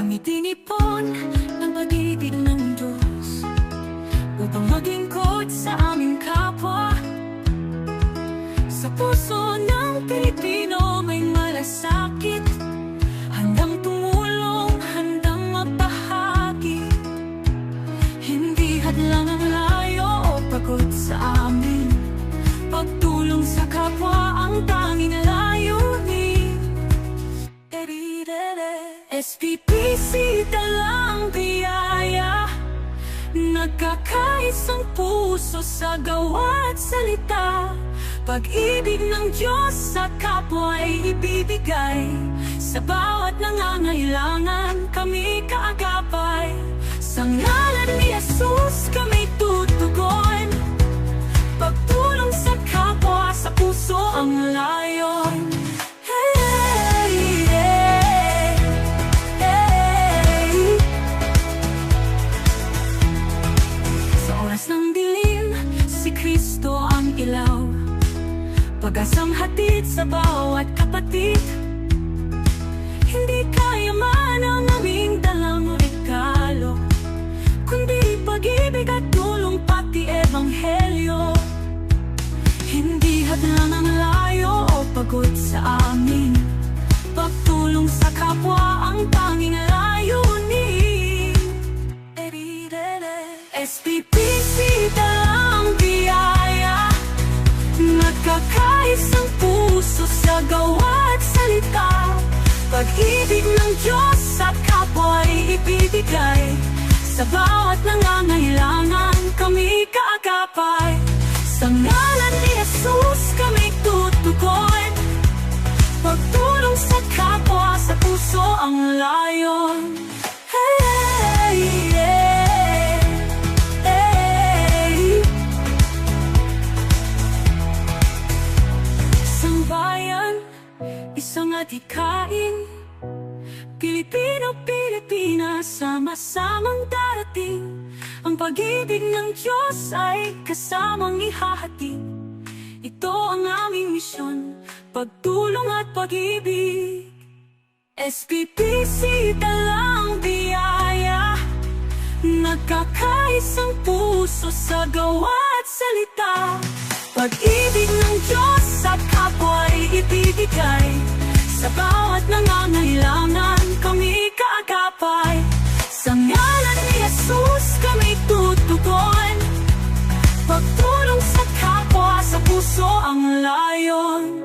Kami tinipon ng pag-ibig ng Diyos upang maglingkod sa aming kapwa. Sa puso ng Pilipino may malasakit, handang tumulong, handang mapahagi. Hindi hadlang ang layo o pagod sa amin, pagtulong sa kapwa ang tanging layunin. SPPC dalang biyaya, nagkakaisang puso sa gawa at salita. Pag-ibig ng Diyos sa kapwa ay ibibigay, sa bawat nangangailangan kami kaagapay. Sa ngalan ni Jesus kami tutugon, pagtulong sa kapwa, sa puso ang layon. Sa oras ng dilim, si Kristo ang ilaw, pag-asang hatid sa bawat kapatid. Hindi kayaman ang aming dalang regalo, kundi pag-ibig at tulong pati ebanghelyo. Hindi hadlang ang layo o pagod sa amin, pagtulong sa kapwa ang tanging layunin. SPPC dalang biyaya, nagkakaisang puso sa gawa at salita. Pag-ibig ng Diyos sa kapwa ay ibibigay, sa bawat nangangailangan kami kaagapay. Sa ngalan ni Jesus kami tutugon, pagtulong sa kapwa, sa puso ang layon. Isang bayan, isang adhikain, Pilipino, Pilipinas, sama-samang darating. Ang pag-ibig ng Diyos ay kasamang ihahatid. Ito ang aming misyon, pagtulong at pag-ibig. SPPC dalang biyaya, nagkakaisang puso sa gawa at salita. Pag-ibig ng Diyos sa kapwa ay ibibigay, sa bawat nangangailangan kami kaagapay. Sa ngalan ni Jesus kami tutugon, pagtulong sa kapwa, sa puso ang layon.